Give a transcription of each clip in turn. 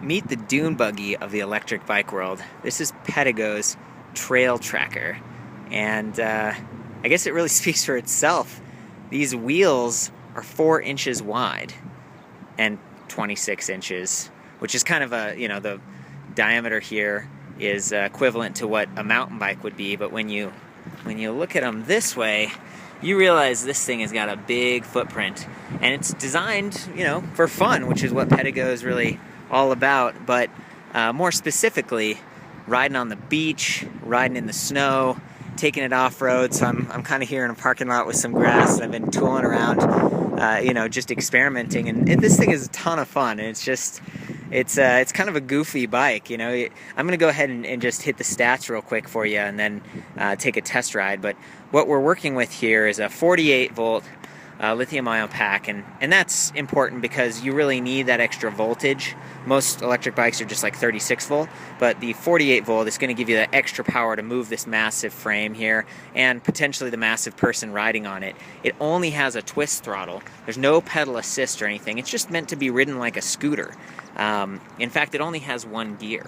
Meet the dune buggy of the electric bike world. This is Pedego's Trail Tracker, and I guess it really speaks for itself. These wheels are 4 inches wide and 26 inches, which is kind of the diameter here is equivalent to what a mountain bike would be, but when you look at them this way, you realize this thing has got a big footprint, and it's designed, for fun, which is what Pedego is really all about, but more specifically, riding on the beach, riding in the snow, taking it off-road. So I'm kind of here in a parking lot with some grass, and I've been tooling around, just experimenting, and this thing is a ton of fun, and it's kind of a goofy bike, I'm going to go ahead and just hit the stats real quick for you and then take a test ride. But what we're working with here is a 48-volt lithium-ion pack, and that's important because you really need that extra voltage. Most electric bikes are just like 36 volt, but the 48 volt is going to give you that extra power to move this massive frame here and potentially the massive person riding on it. It only has a twist throttle. There's no pedal assist or anything. It's just meant to be ridden like a scooter. In fact, it only has 1 gear,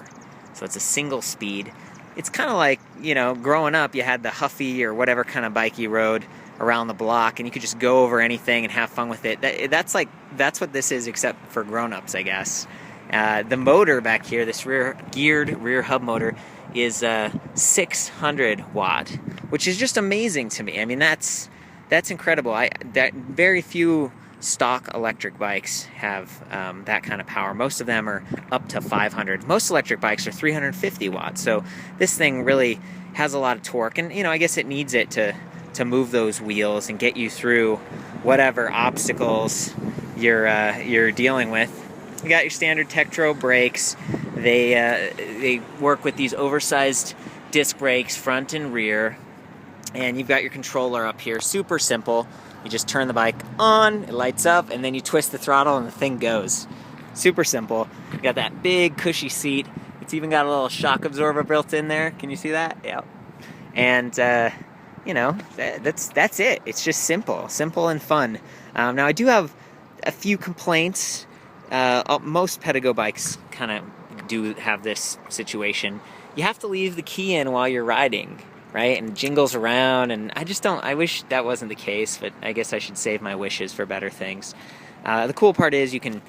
so it's a single speed. It's kind of like, growing up, you had the Huffy or whatever kind of bike you rode around the block, and you could just go over anything and have fun with it. That's what this is, except for grown-ups, I guess. The motor back here, this geared rear hub motor, is 600 watt, which is just amazing to me. I mean, that's incredible. Very few stock electric bikes have that kind of power. Most of them are up to 500. Most electric bikes are 350 watts. So this thing really has a lot of torque, and I guess it needs it to move those wheels and get you through whatever obstacles you're dealing with. You got your standard Tektro brakes. They work with these oversized disc brakes, front and rear, and you've got your controller up here. Super simple. You just turn the bike on, it lights up, and then you twist the throttle and the thing goes. Super simple. You got that big cushy seat. It's even got a little shock absorber built in there. Can you see that? Yeah. And that's it. It's just simple and fun. Now I do have a few complaints. Most Pedego bikes kind of do have this situation. You have to leave the key in while you're riding, right? And it jingles around, and I wish that wasn't the case, but I guess I should save my wishes for better things. The cool part is you can,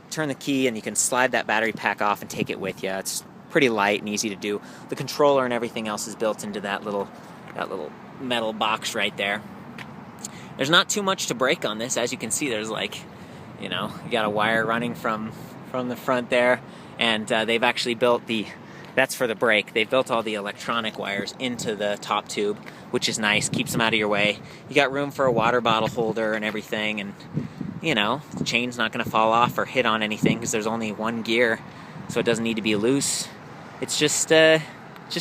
turn the key and you can slide that battery pack off and take it with you. It's pretty light and easy to do. The controller and everything else is built into that little metal box right there. There's not too much to break on this. As you can see, there's you got a wire running from the front there, and they've actually built that's for the brake. They've built all the electronic wires into the top tube, which is nice, keeps them out of your way. You got room for a water bottle holder and everything, and the chain's not going to fall off or hit on anything because there's only 1 gear, so it doesn't need to be loose. It's just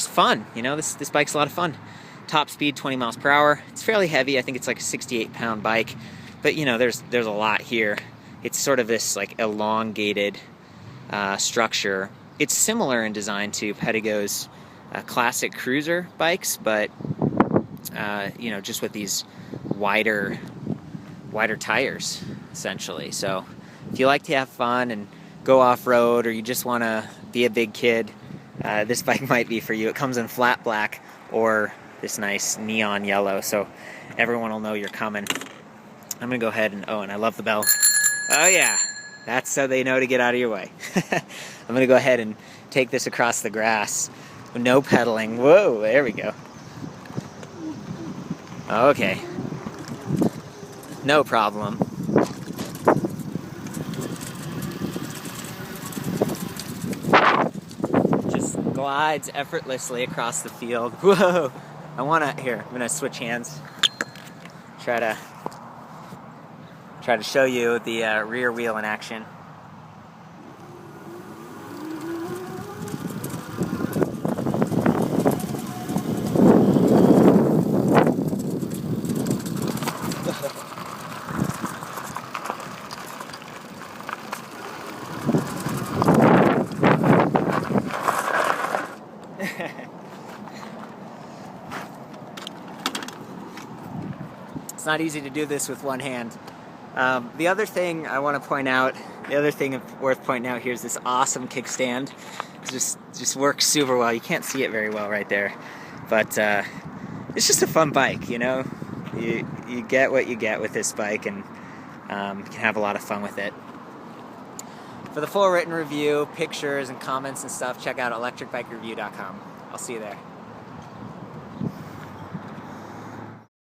fun. This bike's a lot of fun. Top speed 20 miles per hour. It's fairly heavy. I think it's like a 68-pound bike, but there's a lot here. It's sort of this elongated structure. It's similar in design to Pedego's classic cruiser bikes, but just with these wider tires, essentially. So if you like to have fun and go off-road, or you just want to be a big kid, this bike might be for you. It comes in flat black or this nice neon yellow, so everyone will know you're coming. I'm gonna go ahead and I love the bell. Oh yeah, that's so they know to get out of your way. I'm gonna go ahead and take this across the grass. No pedaling. Whoa, there we go. Okay. No problem. Just glides effortlessly across the field. Whoa! I'm gonna switch hands. Try to show you the rear wheel in action. It's not easy to do this with one hand. The other thing I want to point out, the other thing worth pointing out here is this awesome kickstand. It just works super well. You can't see it very well right there, but it's just a fun bike, you know. You get what you get with this bike, and you can have a lot of fun with it. For the full written review, pictures, and comments and stuff, check out ElectricBikeReview.com. I'll see you there.